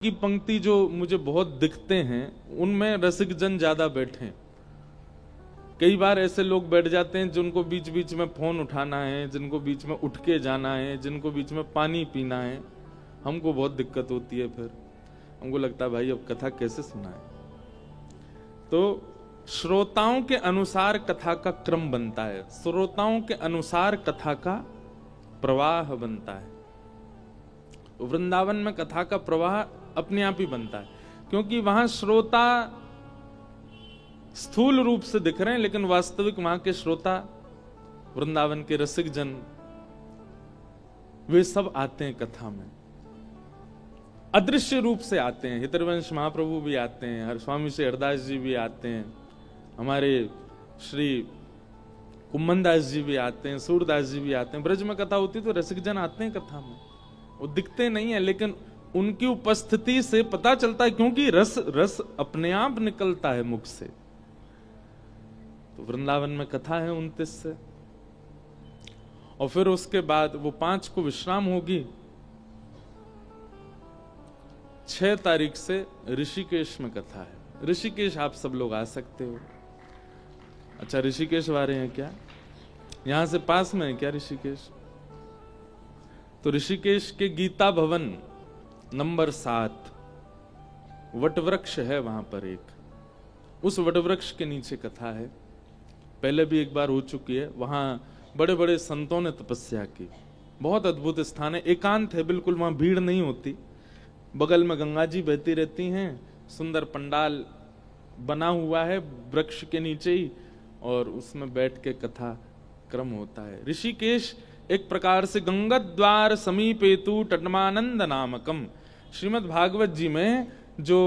की पंक्ति जो मुझे बहुत दिखते हैं उनमें रसिक जन ज्यादा बैठे हैं। कई बार ऐसे लोग बैठ जाते हैं जिनको बीच बीच में फोन उठाना है, जिनको बीच में उठ के जाना है, जिनको बीच में पानी पीना है। हमको बहुत दिक्कत होती है, फिर हमको लगता है भाई अब कथा कैसे सुनाए। तो श्रोताओं के अनुसार कथा का क्रम बनता है, श्रोताओं के अनुसार कथा का प्रवाह बनता है। वृंदावन में कथा का प्रवाह अपने आप ही बनता है, क्योंकि वहां श्रोता स्थूल रूप से दिख रहे हैं, लेकिन वास्तविक वहां के श्रोता, वृंदावन के रसिक जन, वे सब आते हैं कथा में, अदृश्य रूप से आते हैं। हितरवंश महाप्रभु भी आते हैं, स्वामी श्री हरदास जी भी आते हैं, हमारे श्री कुम्मनदास जी भी आते हैं, सूरदास जी भी आते हैं। ब्रज में कथा होती तो रसिक जन आते हैं कथा में, वो दिखते नहीं है, लेकिन उनकी उपस्थिति से पता चलता है, क्योंकि रस अपने आप निकलता है मुख से। तो वृंदावन में कथा है 29 से, और फिर उसके बाद वो 5 को विश्राम होगी। 6 तारीख से ऋषिकेश में कथा है। ऋषिकेश आप सब लोग आ सकते हो। अच्छा, ऋषिकेश वाले हैं क्या? यहां से पास में है क्या ऋषिकेश? तो ऋषिकेश के गीता भवन नंबर 7 वटवृक्ष है, वहां पर एक, उस वटवृक्ष के नीचे कथा है। पहले भी एक बार हो चुकी है। वहां बड़े बड़े संतों ने तपस्या की। बहुत अद्भुत स्थान है, एकांत है बिल्कुल, वहां भीड़ नहीं होती। बगल में गंगा जी बहती रहती हैं, सुंदर पंडाल बना हुआ है वृक्ष के नीचे ही, और उसमें बैठ के कथा क्रम होता है। ऋषिकेश एक प्रकार से गंगाद्वार समीपेतु तटमानंद नामकम। श्रीमद् भागवत जी में जो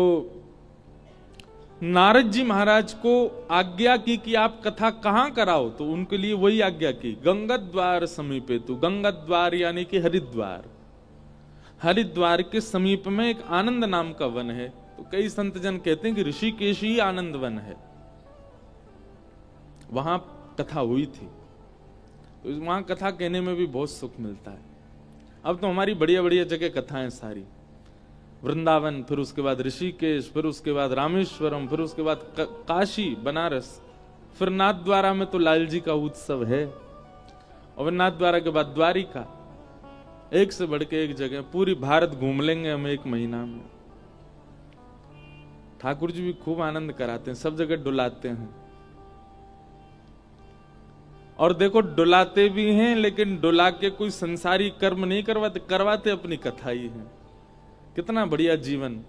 नारद जी महाराज को आज्ञा की कि आप कथा कहां कराओ, तो उनके लिए वही आज्ञा की, गंगाद्वार समीपेतु। गंगाद्वार यानी कि हरिद्वार, हरिद्वार के समीप में एक आनंद नाम का वन है। तो कई संत जन कहते हैं कि ऋषिकेश ही आनंद वन है, वहां कथा हुई थी। तो वहां कथा कहने में भी बहुत सुख मिलता है। अब तो हमारी बढ़िया बढ़िया जगह कथाएं सारी, वृंदावन, फिर उसके बाद ऋषिकेश, फिर उसके बाद रामेश्वरम, फिर उसके बाद काशी, बनारस, फिर नाथद्वारा में तो लाल जी का उत्सव है, और नाथद्वारा के बाद द्वारिका। एक से बढ़ के एक जगह, पूरी भारत घूम लेंगे हम 1 महीना में। ठाकुर जी भी खूब आनंद कराते हैं, सब जगह डुलाते हैं। और देखो, डुलाते भी हैं, लेकिन डुला के कोई संसारी कर्म नहीं करवाते, करवाते अपनी कथा ही है। कितना बढ़िया जीवन,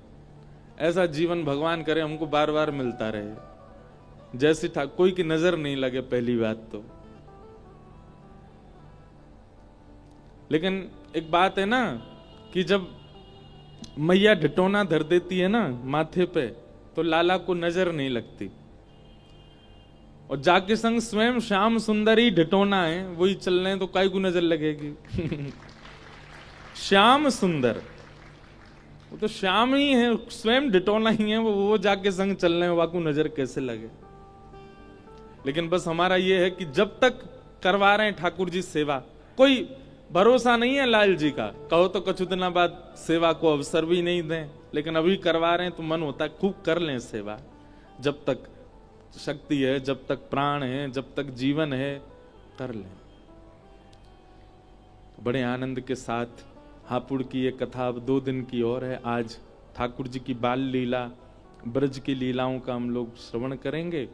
ऐसा जीवन भगवान करे हमको बार बार मिलता रहे, जैसे कोई की नजर नहीं लगे पहली बात तो। लेकिन एक बात है ना कि जब मैया ढिटोना धर देती है ना माथे पे, तो लाला को नजर नहीं लगती, और जाके संग स्वयं श्याम सुंदरी ढिटोना है, वही चल रहे हैं, तो काय को नजर लगेगी? श्याम सुंदर, वो तो श्याम ही है, स्वयं ढिटोना ही है, वो जाके संग चल रहे हैं, वाकू नजर कैसे लगे? लेकिन बस हमारा ये है कि जब तक करवा रहे हैं ठाकुर जी सेवा, कोई भरोसा नहीं है लाल जी का, कहो तो कुछ दिनों बाद सेवा को अवसर भी नहीं दें, लेकिन अभी करवा रहे हैं तो मन होता है खूब कर लें सेवा। जब तक शक्ति है, जब तक प्राण है, जब तक जीवन है, कर लें। बड़े आनंद के साथ हापुड़ की ये कथा अब 2 दिन की और है। आज ठाकुर जी की बाल लीला, ब्रज की लीलाओं का हम लोग श्रवण करेंगे।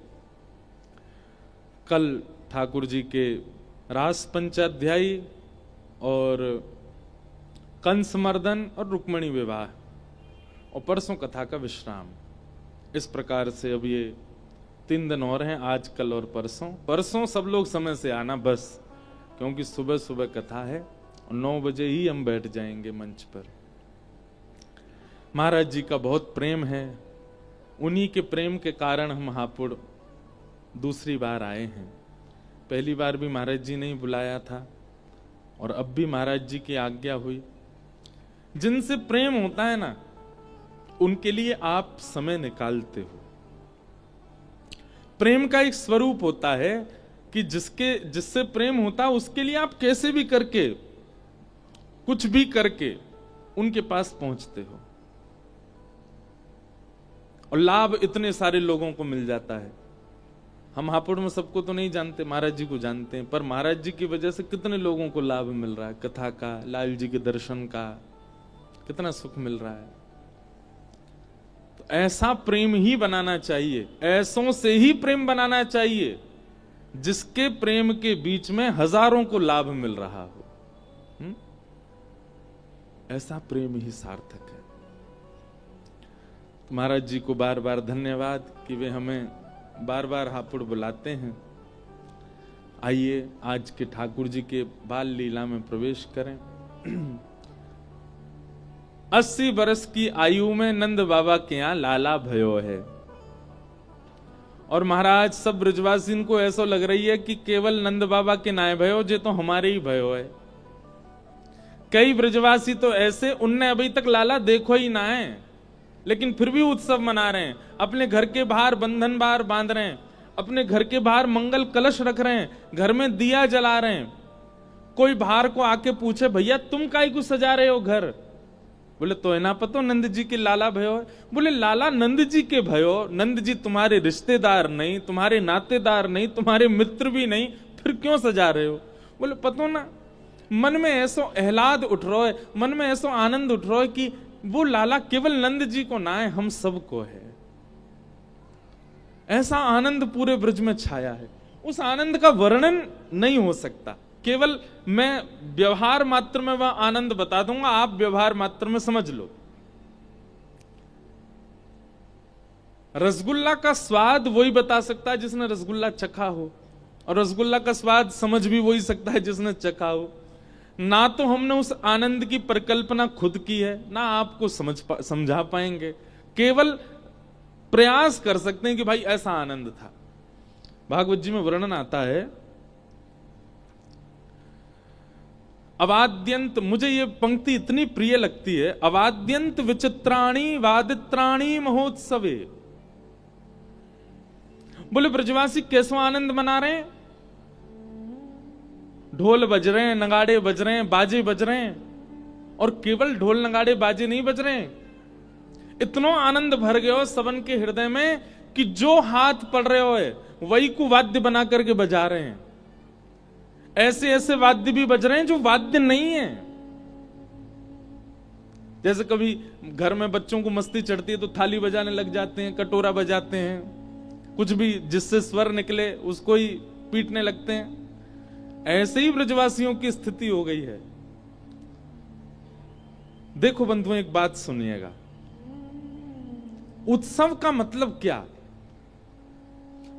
कल ठाकुर जी के रास पंचाध्यायी और कंसमर्दन और रुक्मणी विवाह, और परसों कथा का विश्राम। इस प्रकार से अब ये 3 दिन और हैं, आज, कल और परसों। परसों सब लोग समय से आना बस, क्योंकि सुबह सुबह कथा है, और 9 बजे ही हम बैठ जाएंगे मंच पर। महाराज जी का बहुत प्रेम है, उन्हीं के प्रेम के कारण हम हापुड़ दूसरी बार आए हैं। पहली बार भी महाराज जी ने ही बुलाया था, और अब भी महाराज जी की आज्ञा हुई। जिनसे प्रेम होता है ना, उनके लिए आप समय निकालते हो। प्रेम का एक स्वरूप होता है कि जिससे प्रेम होता है उसके लिए आप कैसे भी करके, कुछ भी करके उनके पास पहुंचते हो। और लाभ इतने सारे लोगों को मिल जाता है। हम हापुड़ में सबको तो नहीं जानते, महाराज जी को जानते हैं, पर महाराज जी की वजह से कितने लोगों को लाभ मिल रहा है, कथा का, लाल जी के दर्शन का, कितना सुख मिल रहा है। तो ऐसा प्रेम ही बनाना चाहिए, ऐसों से ही प्रेम बनाना चाहिए जिसके प्रेम के बीच में हजारों को लाभ मिल रहा हो। ऐसा प्रेम ही सार्थक है। महाराज जी को बार बार धन्यवाद कि वे हमें बार बार हापुड़ बुलाते हैं। आइए आज के ठाकुर जी के बाल लीला में प्रवेश करें। 80 वर्ष की आयु में नंद बाबा के यहां लाला भयो है, और महाराज सब ब्रजवासी को ऐसा लग रही है कि केवल नंद बाबा के नाय भयो, जे तो हमारे ही भयो है। कई ब्रजवासी तो ऐसे, उनने अभी तक लाला देखो ही ना है, लेकिन फिर भी उत्सव मना रहे हैं, अपने घर के बाहर बंधन बार बांध रहे हैं, अपने घर के बाहर मंगल कलश रख रहे हैं, घर में दिया जला रहे हैं। कोई बाहर को आके पूछे, भैया तुम काहे को सजा रहे हो घर? बोले तो है ना पतो नंद जी के लाला भयो है। बोले लाला नंद जी के भयो, नंद जी तुम्हारे रिश्तेदार नहीं, तुम्हारे नातेदार नहीं, तुम्हारे मित्र भी नहीं, फिर क्यों सजा रहे हो? बोले पतो ना, मन में ऐसो एहलाद उठ रहा है, मन में ऐसो आनंद उठ रहा है कि वो लाला केवल नंद जी को ना है, हम सबको है। ऐसा आनंद पूरे ब्रज में छाया है, उस आनंद का वर्णन नहीं हो सकता। केवल मैं व्यवहार मात्र में वह आनंद बता दूंगा, आप व्यवहार मात्र में समझ लो। रसगुल्ला का स्वाद वही बता सकता है जिसने रसगुल्ला चखा हो, और रसगुल्ला का स्वाद समझ भी वही सकता है जिसने चखा हो। ना तो हमने उस आनंद की परिकल्पना खुद की है, ना आपको समझा पाएंगे, केवल प्रयास कर सकते हैं कि भाई ऐसा आनंद था। भागवत जी में वर्णन आता है, अवाद्यंत, मुझे ये पंक्ति इतनी प्रिय लगती है, अवाद्यंत विचित्राणी वादित्राणी महोत्सवे। बोले ब्रजवासी कैसा आनंद मना रहे हैं? ढोल बज रहे हैं, नगाड़े बज रहे हैं, बाजे बज रहे हैं, और केवल ढोल नगाड़े बाजे नहीं बज रहे हैं, इतना आनंद भर गया हो सबन के हृदय में कि जो हाथ पड़ रहे हो वही को वाद्य बना करके बजा रहे हैं। ऐसे ऐसे वाद्य भी बज रहे हैं जो वाद्य नहीं है। जैसे कभी घर में बच्चों को मस्ती चढ़ती है तो थाली बजाने लग जाते हैं, कटोरा बजाते हैं, कुछ भी जिससे स्वर निकले उसको ही पीटने लगते हैं। ऐसे ही ब्रजवासियों की स्थिति हो गई है। देखो बंधुओं, एक बात सुनिएगा, उत्सव का मतलब क्या?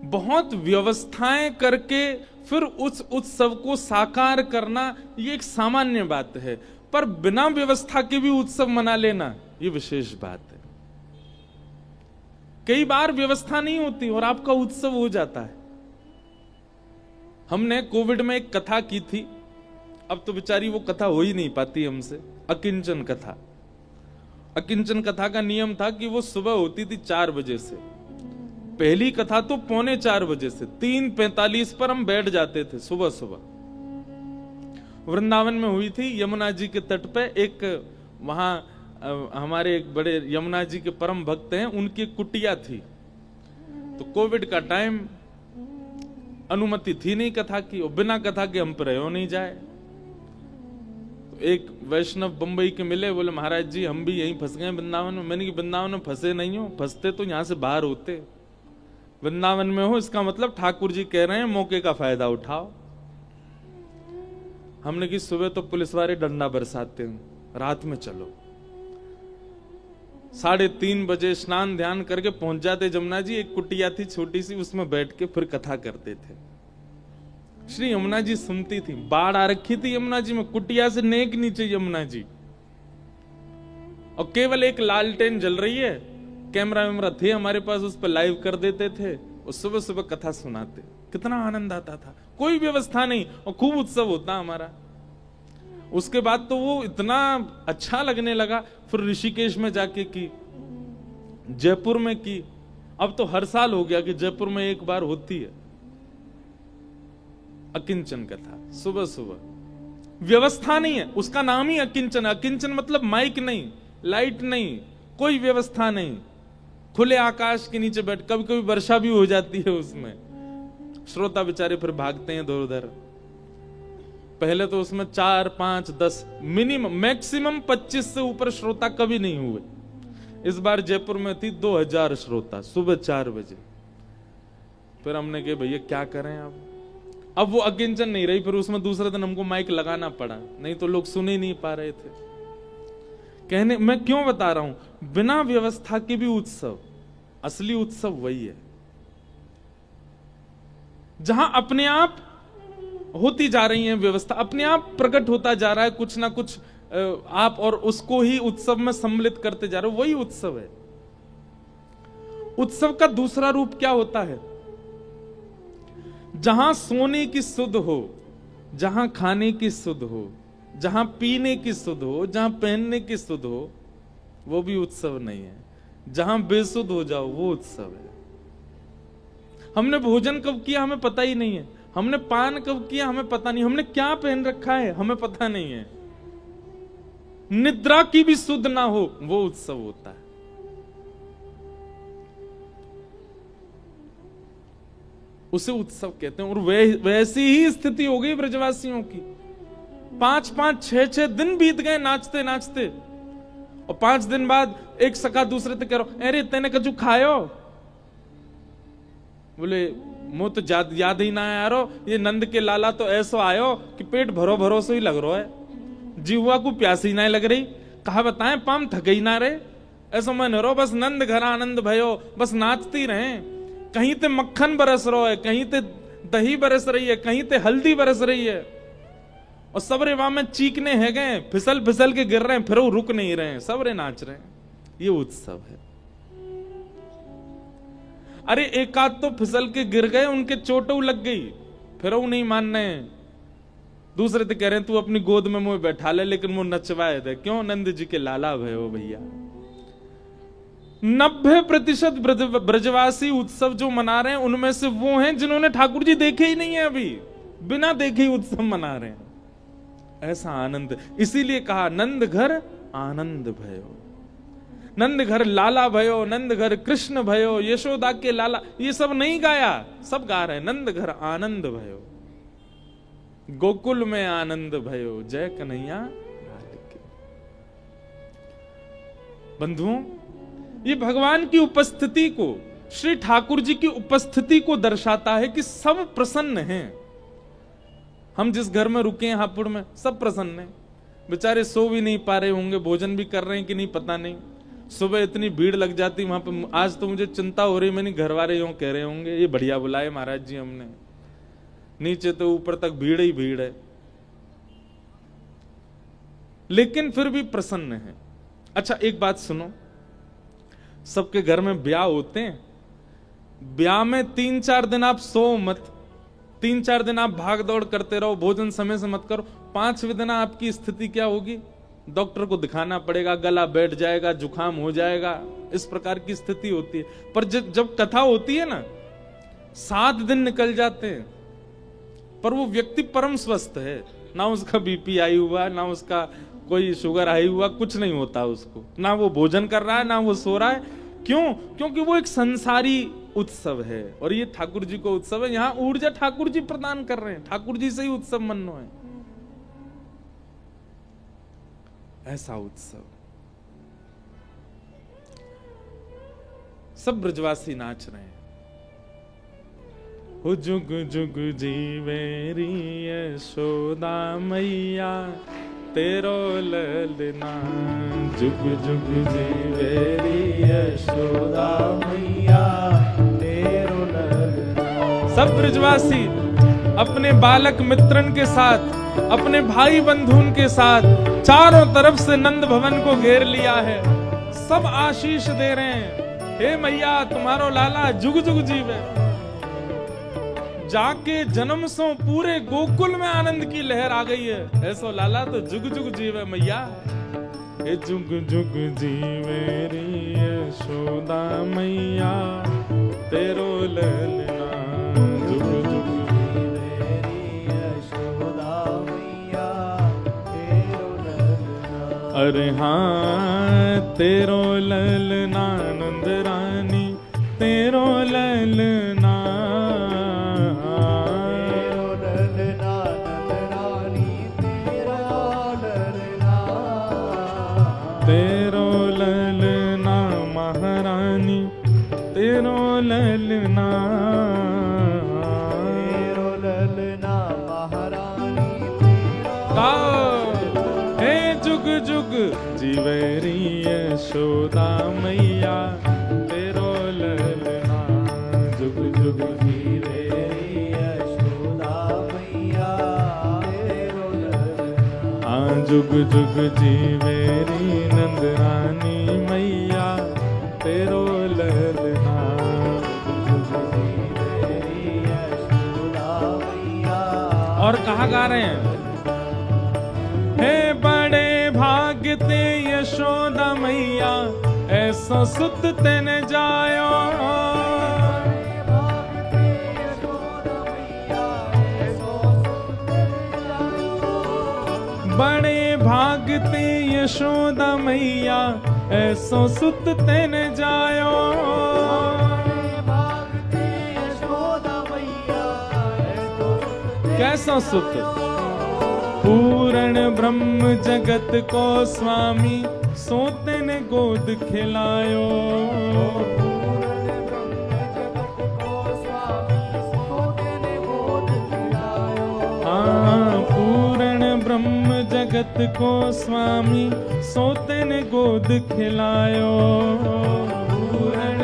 बहुत व्यवस्थाएं करके फिर उस उत्सव को साकार करना, ये एक सामान्य बात है, पर बिना व्यवस्था के भी उत्सव मना लेना ये विशेष बात है। कई बार व्यवस्था नहीं होती और आपका उत्सव हो जाता है। हमने कोविड में एक कथा की थी, अब तो बेचारी वो कथा हो ही नहीं पाती हमसे, अकिंचन कथा। अकिंचन कथा का नियम था कि वो सुबह होती थी 4 बजे से, पहली कथा तो 3:45 बजे से 3:45 पर हम बैठ जाते थे सुबह सुबह। वृंदावन में हुई थी, यमुना जी के तट पे एक, वहां हमारे एक बड़े यमुना जी के परम भक्त हैं, उनकी कुटिया थी। तो कोविड का टाइम, अनुमति थी नहीं कथा की, और बिना कथा के हम पर नहीं जाए। तो एक वैष्णव बंबई के मिले, बोले महाराज जी हम भी यहीं फंस गए वृंदावन में। मैंने कि वृंदावन में फंसे नहीं हो, फंसते तो यहां से बाहर होते, वृंदावन में हो इसका मतलब ठाकुर जी कह रहे हैं मौके का फायदा उठाओ। हमने कि सुबह तो पुलिस वाले डंडा बरसाते हैं, रात में चलो। 3:30 बजे स्नान ध्यान करके पहुंच जाते जमुना जी। एक कुटिया थी छोटी सी, उसमें बैठ के फिर कथा करते थे। श्री यमुना जी सुनती थी, बाढ़ आ रखी थी यमुना जी में, कुटिया से नेक नीचे यमुना जी, और केवल एक लालटेन जल रही है, कैमरा वैमरा थे हमारे पास, उस पर लाइव कर देते थे और सुबह सुबह कथा सुनाते। कितना आनंद आता था, कोई व्यवस्था नहीं, और खूब उत्सव होता हमारा। उसके बाद तो वो इतना अच्छा लगने लगा, फिर ऋषिकेश में जाके की, जयपुर में की, अब तो हर साल हो गया कि जयपुर में एक बार होती है अकिंचन कथा सुबह सुबह। व्यवस्था नहीं है, उसका नाम ही अकिंचन। अकिंचन मतलब माइक नहीं, लाइट नहीं, कोई व्यवस्था नहीं, खुले आकाश के नीचे बैठ, कभी कभी वर्षा भी हो जाती है उसमें, श्रोता बेचारे फिर भागते हैं इधर उधर। पहले तो उसमें 4, 5, 10 मिनिमम, मैक्सिमम 25 से ऊपर श्रोता कभी नहीं हुए। इस बार जयपुर में थी 2000 श्रोता सुबह 4 बजे। फिर हमने कहा भैया क्या करें अब वो अकिंचन नहीं रही। फिर उसमें दूसरे दिन हमको माइक लगाना पड़ा, नहीं तो लोग सुन ही नहीं पा रहे थे। कहने मैं क्यों बता रहा हूं, बिना व्यवस्था के भी उत्सव, असली उत्सव वही है जहां अपने आप होती जा रही है व्यवस्था, अपने आप प्रकट होता जा रहा है कुछ ना कुछ आप, और उसको ही उत्सव में सम्मिलित करते जा रहे हो, वही उत्सव है। उत्सव का दूसरा रूप क्या होता है, जहां सोने की सुध हो, जहां खाने की सुध हो, जहां पीने की सुध हो, जहां पहनने की सुध हो, वो भी उत्सव नहीं है। जहां बेसुध हो जाओ वो उत्सव है। हमने भोजन कब किया हमें पता ही नहीं है, हमने पान कब किया हमें पता नहीं, हमने क्या पहन रखा है हमें पता नहीं है। निद्रा की भी सुध ना हो वो उत्सव होता है। उसे उत्सव कहते हैं। और वैसी ही स्थिति हो गई ब्रजवासियों की। 5-5, 6-6 दिन बीत गए नाचते नाचते, और 5 दिन बाद एक सखा दूसरे से कह रहा, अरे तेने कछु खायो? बोले मो तो याद ही ना आया रो, ये नंद के लाला तो ऐसो आयो कि पेट भरो भरोसे ही लग रहा है, जीवा को प्यासी ना लग रही। कहा बताएं पाम थके ही ना रहे, ऐसा मन रो बस नंद घर आनंद भयो, बस नाचती रहे। कहीं ते मक्खन बरस रहा है, कहीं ते दही बरस रही है, कहीं ते हल्दी बरस रही है, और सबरे वहां में चीखने है गए, फिसल फिसल के गिर रहे हैं, फिर वो रुक नहीं रहे हैं, सबरे नाच रहे हैं। ये उत्सव है। अरे एक आध तो फिसल के गिर गए, उनके चोटों लग गई, फिर वो नहीं मान रहे हैं। दूसरे तो कह रहे हैं तू अपनी गोद में मुझे बैठा ले, लेकिन वो नचवाए थे। क्यों? नंद जी के लाला भयो भैया। 90% ब्रजवासी उत्सव जो मना रहे हैं उनमें से वो हैं जिन्होंने ठाकुर जी देखे ही नहीं है, अभी बिना देखे ही उत्सव मना रहे हैं। ऐसा आनंद, इसीलिए कहा नंद घर आनंद भयो, नंद घर लाला भयो, नंद घर कृष्ण भयो, यशोदा के लाला, ये सब नहीं गाया, सब गा रहे हैं नंद घर आनंद भयो, गोकुल में आनंद भयो, जय कन्हैया लाल की। बंधुओं, ये भगवान की उपस्थिति को, श्री ठाकुर जी की उपस्थिति को दर्शाता है कि सब प्रसन्न हैं। हम जिस घर में रुके हैं हापुड़ में, सब प्रसन्न हैं। बेचारे सो भी नहीं पा रहे होंगे, भोजन भी कर रहे हैं कि नहीं पता नहीं। सुबह इतनी भीड़ लग जाती वहां पे, आज तो मुझे चिंता हो रही, मैंने घर वाले यूं कह रहे होंगे ये बढ़िया बुलाए महाराज जी हमने, नीचे तो ऊपर तक भीड़ ही भीड़ है, लेकिन फिर भी प्रसन्न है। अच्छा एक बात सुनो, सबके घर में ब्याह होते हैं, ब्याह में 3-4 दिन आप सो मत, 3-4 दिन आप भाग दौड़ करते रहो, भोजन समय से मत करो। 5वें दिन आपकी स्थिति क्या होगी? डॉक्टर को दिखाना पड़ेगा, गला बैठ जाएगा, जुकाम हो जाएगा, इस प्रकार की स्थिति होती है। पर जब कथा होती है ना, 7 दिन निकल जाते हैं, पर वो व्यक्ति परम स्वस्थ है, ना उसका बीपी आई हुआ, ना उसका कोई शुगर आई हुआ, कुछ नहीं होता उसको, ना वो भोजन कर रहा है, ना वो सो रहा है। क्यों? क्योंकि वो एक संसारी उत्सव है, और ये ठाकुर जी को उत्सव है। यहां ऊर्जा ठाकुर जी प्रदान कर रहे हैं, ठाकुर जी से ही उत्सव मनो है। ऐसा उत्सव, सब ब्रजवासी नाच रहे हैं। हो जुग जुग जीवेरी यशोदा मैया, तेरो ललना, जुग जुग जीवेरी यशोदा मैया, तेरो ललना। सब ब्रजवासी अपने बालक मित्रन के साथ, अपने भाई बंधुन के साथ, चारों तरफ से नंद भवन को घेर लिया है। सब आशीष दे रहे हैं, हे मैया तुम्हारो लाला जुग जुग जीवे। जाके जन्म सो पूरे गोकुल में आनंद की लहर आ गई है, ऐसो लाला तो जुग जुग जीवे मैया। हे जुग जुग जीवे री यशोदा मैया, तेरो ललना, जुग जुग जीवे री यशोदा मैया, तेरो ललना। अरे हाँ तेरो ललना नंद रानी, तेरो ललना, तेरो ललना नंद रानी, तेरा ललना, तेरो ललना महारानी, तेरो ललना, तेरो ललना महारानी, तेरा हे जुग जुग जीवेरी यशोदा मैया, तेरो ललना, जुग जुग जीवेरी यशोदा मैया, तेरो ललना, हाँ जुग जुग जीवेरी नंद रानी मैया, तेरो ललना, जुग जुग जीवेरी यशोदा मैया। और कहा गा रहे हैं, हे बड़े भाग्य ते यशोदा मैया, ऐसो सुत तेन जायो, बड़े भाग्य ते यशोदा मैया, ऐसो सुत तेन जायो, कैसो सुत, पूर्ण ब्रह्म जगत को स्वामी, सोते ने गोद खिलायो, हाँ पूर्ण ब्रह्म जगत को स्वामी, सोते ने गोद खिलायो, पूर्ण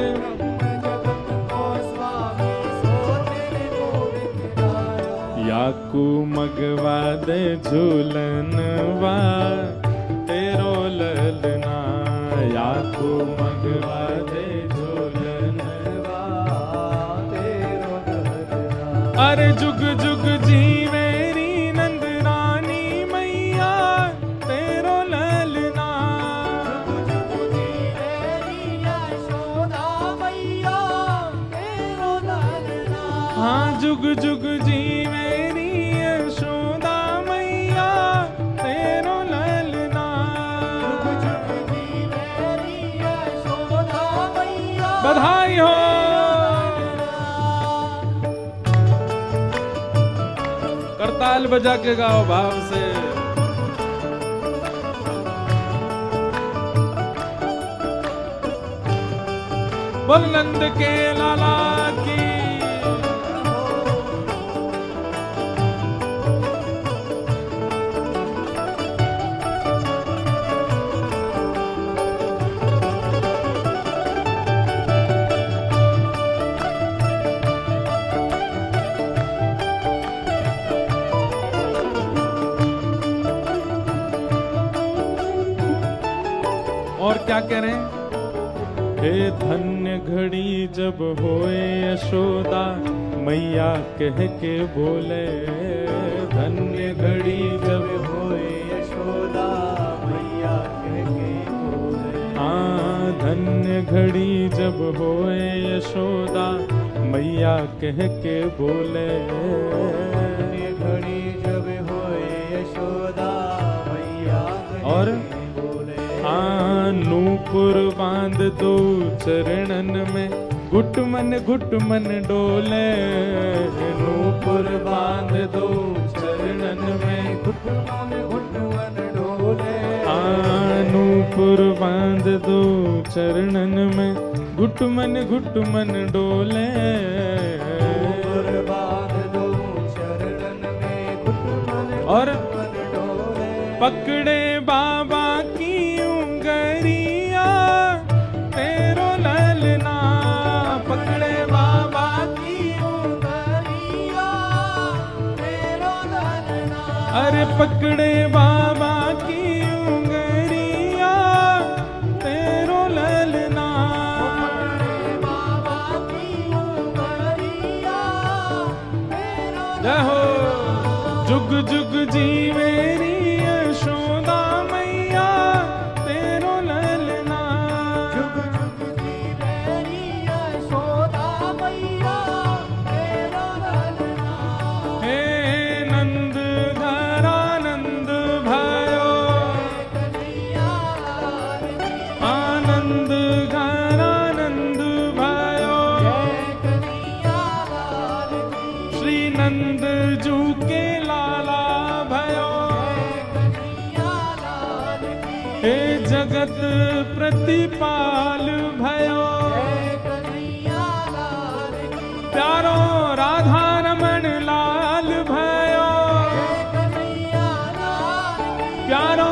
याकू मगवा दे झूलनवा, तेरो ललना, याकू मगवा दे झूलनवा, तेरो ललना, अरे जुग जुग जीवेरी नंद रानी मैया, तेरो ललना, हाँ जुग जुग जीवेरी यशोदा मैया, तेरो ललना, बधाई हो। करताल बजा के गाओ भाव से, बोल नंद के लाला की, और क्या कह रहे हैं, हे धन्य घड़ी जब होए यशोदा मैया कह के बोले, धन्य घड़ी जब होए यशोदा मैया कह के बोले, हाँ धन्य घड़ी जब होए यशोदा मैया कह के बोले, धन्य घड़ी जब होए यशोदा मैया कह और के बोले, हाँ नूपुर बांध दो चरणन में, घुट मन डोले, नूपुर बांध दो चरणन में, घुट मन डोले, हाँ नूपुर बांध दो चरणन में, घुट मन डोले, नूपुर बांध दो चरणन में, घुट और मन डोले, पकड़े बाबा की उंगरिया, तेरो ललना, पकड़े बाबा की, उंगरिया, तेरो ललना, अरे पकड़े बाबा की उंगरिया, तेरो ललना, बाबा की उंगरिया, तेरो जय हो जुग जुग जीवेरी यशोदा मैया, तेरो ललना, जुग जुग जीवेरी यशोदा मैया, तेरो ललना, हे नंद घरा नंद भयो, कन्हैया हे जगत प्रतिपाल भयो, जय कन्हैया लाल की, प्यारो राधा रमण लाल भयो, जय कन्हैया लाल की, प्यारो